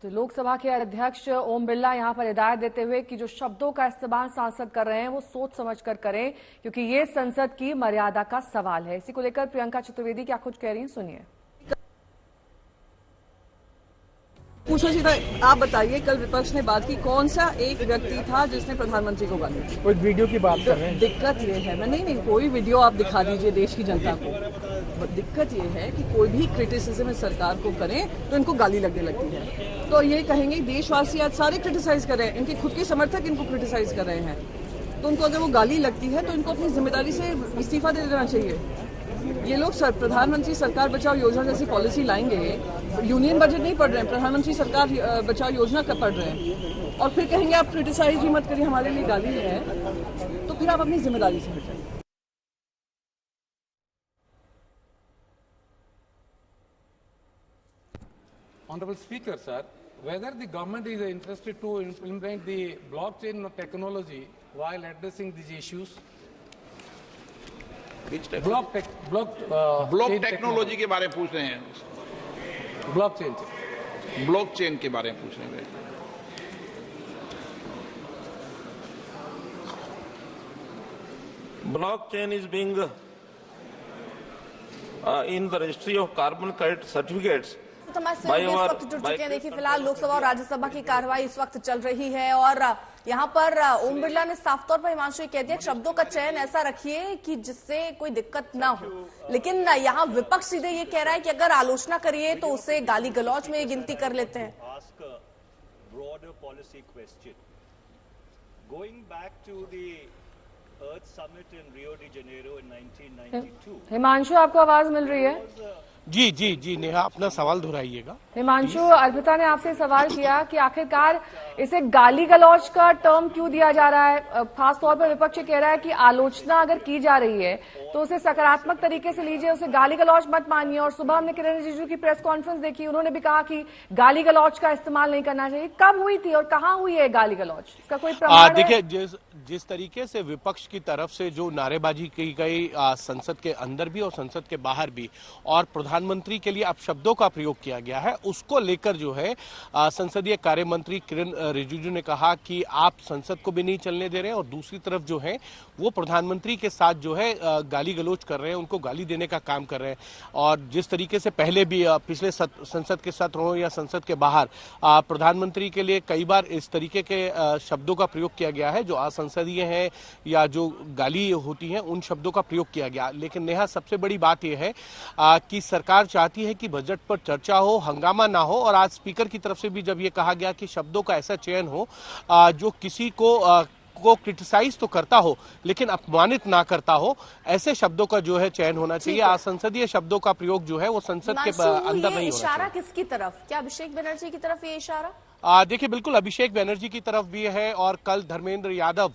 तो लोकसभा के अध्यक्ष ओम बिरला यहां पर हिदायत देते हुए कि जो शब्दों का इस्तेमाल सांसद कर रहे हैं वो सोच समझकर करें, क्योंकि ये संसद की मर्यादा का सवाल है। इसी को लेकर प्रियंका चतुर्वेदी क्या कुछ कह रही हैं, सुनिए। पूछो सीधा, आप बताइए, कल विपक्ष ने बात की, कौन सा एक व्यक्ति था जिसने प्रधानमंत्री को गाली दी? कोई वीडियो की बात कर रहे हैं। दिक्कत ये है, मैं नहीं कोई वीडियो आप दिखा दीजिए देश की जनता को। दिक्कत ये है कि कोई भी क्रिटिसिज्म सरकार को करें तो इनको गाली लगने लगती है। तो ये कहेंगे देशवासी आज सारे क्रिटिसाइज कर रहे हैं, इनके खुद के समर्थक इनको क्रिटिसाइज कर रहे हैं, तो उनको अगर वो गाली लगती है तो इनको अपनी जिम्मेदारी से इस्तीफा दे देना चाहिए। ये लोग प्रधानमंत्री सरकार बचाओ योजना जैसी पॉलिसी लाएंगे, यूनियन बजट नहीं पढ़ रहे हैं, प्रधानमंत्री सरकार बचाओ योजना का पढ़ रहे हैं, और फिर कहेंगे आप क्रिटिसाइज ही मत करिए, हमारे लिए गाली है, तो फिर आप अपनी जिम्मेदारी से हट जाइए। Honorable Speaker, sir, whether the government is interested to implement the blockchain technology while addressing these issues? Block technology के बारे में पूछ रहे हैं। ब्लॉकचेन के बारे में पूछ रहे हैं। Blockchain is being in the registry of carbon credit certificates. हमारे सहयोगी इस वक्त जुड़ चुके हैं। देखिए, फिलहाल लोकसभा और राज्यसभा की कार्रवाई इस वक्त चल रही है और यहाँ पर ओम बिरला ने साफ तौर पर हिमांशु कह दिया शब्दों का चयन ऐसा रखिए कि जिससे कोई दिक्कत ना हो, लेकिन यहाँ विपक्ष सीधे ये कह रहा है कि अगर आलोचना करिए तो उसे गाली गलौज में गिनती कर लेते हैं। हिमांशु, आपको आवाज मिल रही है? जी नेहा, अपना सवाल दोहराइएगा। हिमांशु, अर्पिता ने आपसे सवाल किया कि आखिरकार इसे गाली गलौज का टर्म क्यों दिया जा रहा है। खास तौर पर विपक्ष कह रहा है कि आलोचना अगर की जा रही है तो उसे सकारात्मक तरीके से लीजिए, उसे गाली गलौज मत मानिए। और सुबह हमने किरण रिजिजू की प्रेस कॉन्फ्रेंस देखी, उन्होंने भी कहा कि गाली गलौज का इस्तेमाल नहीं करना चाहिए। कब हुई थी और कहाँ हुई है गाली गलौज, इसका कोई प्रमाण है? देखिए, जिस तरीके से विपक्ष की तरफ से जो नारेबाजी की गई संसद के अंदर भी और संसद के बाहर भी, और प्रधानमंत्री के लिए अपशब्दों का प्रयोग किया गया है, उसको लेकर जो है संसदीय कार्य मंत्री किरण रिजिजू ने कहा कि आप संसद को भी नहीं चलने दे रहे हैं और दूसरी तरफ जो है वो प्रधानमंत्री के साथ जो है गाली गलौज कर रहे हैं, उनको गाली देने का काम कर रहे हैं। और जिस तरीके से पहले भी पिछले संसद के सत्र हो या संसद के बाहर प्रधानमंत्री के लिए कई बार इस तरीके के शब्दों का प्रयोग किया गया है जो असंसदीय है या जो गाली होती है, उन शब्दों का प्रयोग किया गया। लेकिन नेहा, सबसे बड़ी बात यह है कि सरकार चाहती है कि बजट पर चर्चा हो, हंगामा ना हो। और आज स्पीकर की तरफ से भी जब ये कहा गया कि शब्दों का ऐसा चयन हो जो किसी को क्रिटिसाइज तो करता हो लेकिन अपमानित ना करता हो, ऐसे शब्दों का जो है चयन होना चाहिए। असंसदीय शब्दों का प्रयोग जो है वो संसद के अंदर नहीं होना चाहिए। इशारा किसकी तरफ? क्या अभिषेक बनर्जी की तरफ ये इशारा? देखिए, बिल्कुल अभिषेक बनर्जी की तरफ भी है। और कल धर्मेंद्र यादव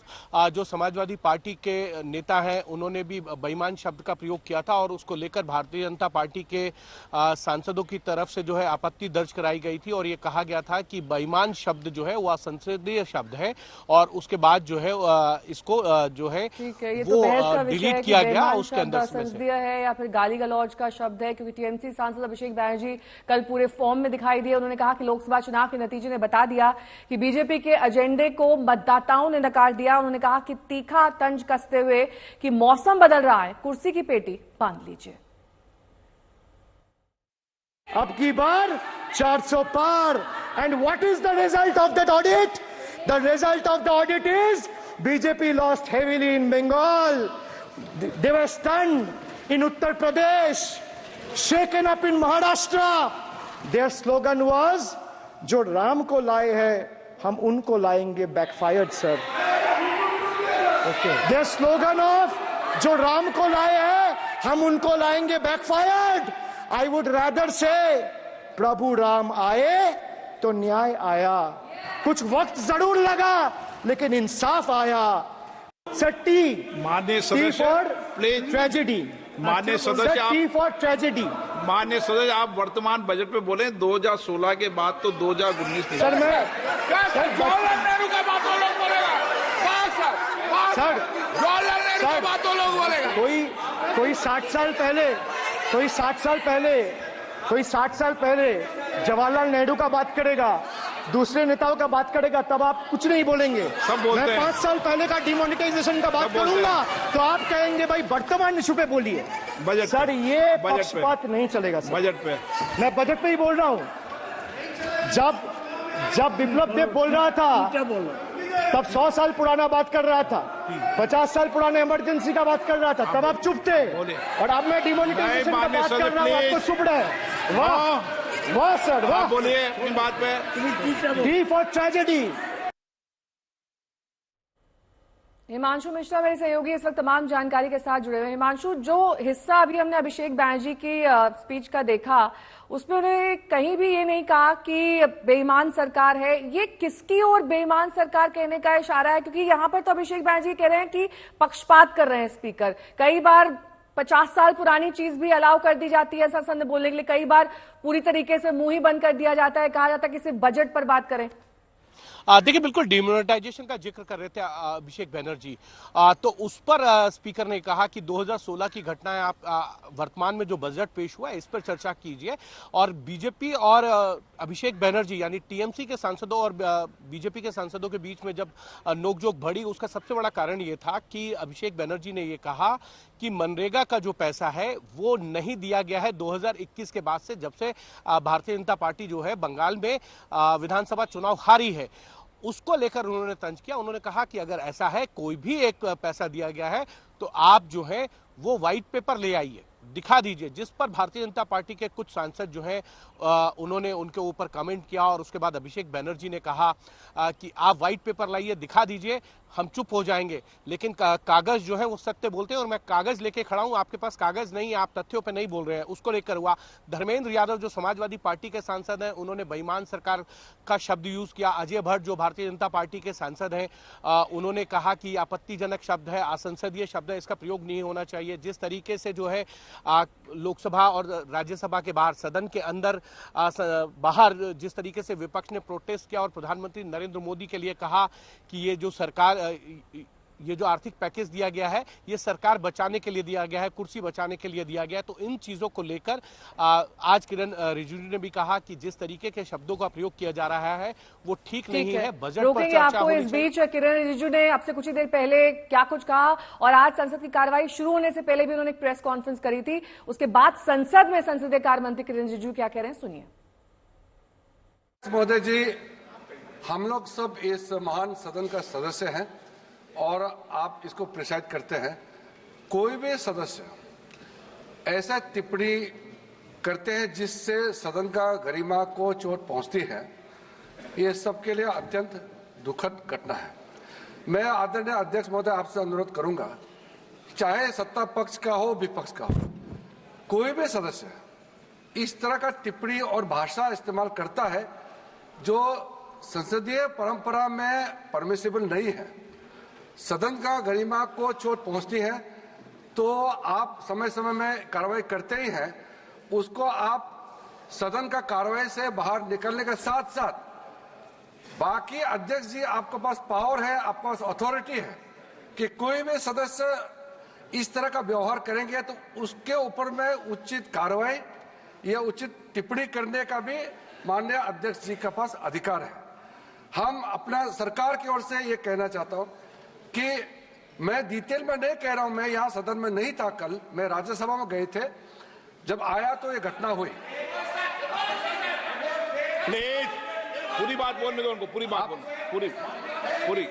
जो समाजवादी पार्टी के नेता हैं, उन्होंने भी बेईमान शब्द का प्रयोग किया था और उसको लेकर भारतीय जनता पार्टी के सांसदों की तरफ से जो है आपत्ति दर्ज कराई गई थी और ये कहा गया था कि बेईमान शब्द जो है वो असंसदीय शब्द है और उसके बाद जो है इसको जो है वो डिलीट किया गया उसके अंदर संसदीय है या फिर गाली गलौज का शब्द है। क्योंकि टीएमसी सांसद अभिषेक बनर्जी कल पूरे फॉर्म में दिखाई दिए। उन्होंने कहा कि लोकसभा चुनाव के नतीजे बता दिया कि बीजेपी के एजेंडे को मतदाताओं ने नकार दिया। उन्होंने कहा कि तीखा तंज कसते हुए कि मौसम बदल रहा है, कुर्सी की पेटी बांध लीजिए। अब की बार 400 पार। And what is the result of that audit? The result of the audit is BJP lost heavily in Bengal, they were stunned in Uttar Pradesh, shaken up in Maharashtra. Their slogan was, जो राम को लाए हैं हम उनको लाएंगे backfired sir. Their slogan of, जो राम को लाए हैं हम उनको लाएंगे बैकफायर्ड। आई वुड रादर से, प्रभु राम आए तो न्याय आया। कुछ वक्त जरूर लगा लेकिन इंसाफ आया। सर, टी माननीय फॉर ट्रेजेडी, माननीय सदस्य, टी फॉर ट्रेजेडी। माननीय सदस्य, आप वर्तमान बजट पे बोले 2016 के बाद तो 2019 नहीं। सर, मैं जवाहरलाल नेहरू का बात वो लोग बोलेगा। सर, जवाहरलाल नेहरू का बात वो लोग बोलेगा। कोई 60 साल पहले जवाहरलाल नेहरू का बात करेगा। दूसरे नेताओं का बात करेगा तब आप कुछ नहीं बोलेंगे। सब बोलते मैं हैं। 5 साल पहले का डिमोनेटाइजेशन का बात सब बोलते करूंगा तो आप कहेंगे भाई वर्तमान इशू पे बोलिए। बजट सर पे। ये बजट पे। पक्षपात नहीं चलेगा सर। बजट पे मैं बजट पे ही बोल रहा हूँ। जब विप्लव देव बोल रहा था तब 100 साल पुराना बात कर रहा था, 50 साल पुराने इमरजेंसी का बात कर रहा था, तब आप चुप थे। और अब मैं डिमोनेटाइजेशन का बात कर रहा हूँ, आपको चुप रहे। वाह वाह सर वाह। बोलिए अपनी बात पे। D for tragedy. Himanshu Mishra मेरे सहयोगी इस वक्त तमाम जानकारी के साथ जुड़े हुए हैं। हिमांशु, जो हिस्सा अभी हमने अभिषेक बैनर्जी की स्पीच का देखा, उसमें उन्होंने कहीं भी ये नहीं कहा कि बेईमान सरकार है। ये किसकी ओर बेईमान सरकार कहने का इशारा है? क्योंकि यहाँ पर तो अभिषेक बैनर्जी कह रहे हैं कि पक्षपात कर रहे हैं स्पीकर। कई बार 50 साल पुरानी चीज भी अलाउ कर दी जाती है संसद में बोलने के लिए, कई बार पूरी तरीके से मुंह ही बंद कर दिया जाता है, कहा जाता है कि सिर्फ बजट पर बात करें। देखिए, बिल्कुल डिमोनेटाइजेशन का जिक्र कर रहे थे अभिषेक बैनर्जी, तो उस पर स्पीकर ने कहा कि 2016 की घटनाएं आप वर्तमान में जो बजट पेश हुआ है इस पर चर्चा कीजिए। और बीजेपी और अभिषेक बैनर्जी यानी टीएमसी के सांसदों और बीजेपी के सांसदों के बीच में जब नोकझोंक बढ़ी, उसका सबसे बड़ा कारण ये था कि अभिषेक बैनर्जी ने ये कहा कि मनरेगा का जो पैसा है वो नहीं दिया गया है 2021 के बाद से, जब से भारतीय जनता पार्टी जो है बंगाल में विधानसभा चुनाव हारी है। उसको लेकर उन्होंने तंज किया। उन्होंने कहा कि अगर ऐसा है, कोई भी एक पैसा दिया गया है, तो आप जो है वो व्हाइट पेपर ले आइए, दिखा दीजिए। जिस पर भारतीय जनता पार्टी के कुछ सांसद जो है उन्होंने उनके ऊपर कमेंट किया और उसके बाद अभिषेक बैनर्जी ने कहा कि आप व्हाइट पेपर लाइए, दिखा दीजिए, हम चुप हो जाएंगे। लेकिन कागज जो है वो सत्य बोलते हैं और मैं कागज लेके खड़ा हूं, आपके पास कागज नहीं है, आप तथ्यों पे नहीं बोल रहे हैं। उसको लेकर हुआ। धर्मेंद्र यादव जो समाजवादी पार्टी के सांसद हैं, उन्होंने बेईमान सरकार का शब्द यूज किया। अजय भट्ट जो भारतीय जनता पार्टी के सांसद हैं, उन्होंने कहा कि आपत्तिजनक शब्द है, असंसदीय शब्द है, इसका प्रयोग नहीं होना चाहिए। जिस तरीके से जो है लोकसभा और राज्यसभा के बाहर, सदन के अंदर बाहर जिस तरीके से विपक्ष ने प्रोटेस्ट किया और प्रधानमंत्री नरेंद्र मोदी के लिए कहा कि ये जो सरकार, ये जो आर्थिक पैकेज दिया गया है ये सरकार बचाने के लिए दिया गया है, कुर्सी बचाने के लिए दिया गया है। तो इन चीजों को लेकर आज किरण रिजिजू ने भी कहा कि जिस तरीके के शब्दों का प्रयोग किया जा रहा है वो ठीक नहीं है। बजट पर चर्चा आपको होनी इस बीच किरण रिजिजू ने आपसे कुछ ही देर पहले क्या कुछ कहा, और आज संसद की कार्रवाई शुरू होने से पहले भी उन्होंने एक प्रेस कॉन्फ्रेंस करी थी। उसके बाद संसद में संसदीय कार्य मंत्री किरण रिजिजू क्या कह रहे हैं, सुनिए। महोदय जी, हम लोग सब इस महान सदन का सदस्य हैं और आप इसको प्रिसाइड करते हैं। कोई भी सदस्य ऐसा टिप्पणी करते हैं जिससे सदन का गरिमा को चोट पहुंचती है, ये सबके लिए अत्यंत दुखद घटना है। मैं आदरणीय अध्यक्ष महोदय आपसे अनुरोध करूंगा, चाहे सत्ता पक्ष का हो विपक्ष का हो, कोई भी सदस्य इस तरह का टिप्पणी और भाषा इस्तेमाल करता है जो संसदीय परंपरा में परमिसिबल नहीं है, सदन का गरिमा को चोट पहुंचती है, तो आप समय समय में कार्रवाई करते ही हैं, उसको आप सदन का कार्रवाई से बाहर निकलने के साथ साथ बाकी अध्यक्ष जी आपके पास पावर है, आपके पास अथॉरिटी है कि कोई भी सदस्य इस तरह का व्यवहार करेंगे तो उसके ऊपर में उचित कार्रवाई या उचित टिप्पणी करने का भी माननीय अध्यक्ष जी के पास अधिकार है। हम अपना सरकार की ओर से ये कहना चाहता हूं कि मैं डिटेल में नहीं कह रहा हूं, मैं यहां सदन में नहीं था कल, मैं राज्यसभा में गए थे, जब आया तो ये घटना हुई। प्लीज पूरी बात बोलने दो उनको, पूरी बात बोलने, पूरी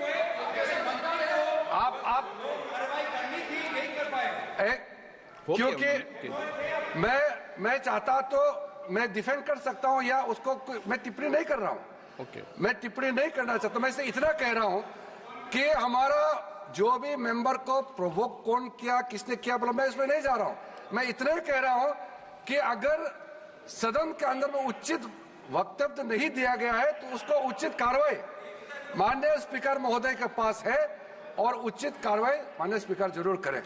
आप क्योंकि मैं चाहता तो मैं डिफेंड कर सकता हूं या उसको मैं टिप्पणी नहीं कर रहा हूं। मैं टिप्पणी नहीं करना चाहता, मैं इसे इतना कह रहा हूं कि हमारा जो भी मेंबर को प्रोवोक कौन किया, किसने किया, बोला, मैं इसमें नहीं जा रहा हूं। मैं इतना ही कह रहा हूं कि अगर सदन के अंदर में उचित वक्तव्य नहीं दिया गया है तो उसको उचित कार्रवाई माननीय स्पीकर महोदय के पास है और उचित कार्रवाई माननीय स्पीकर जरूर करें।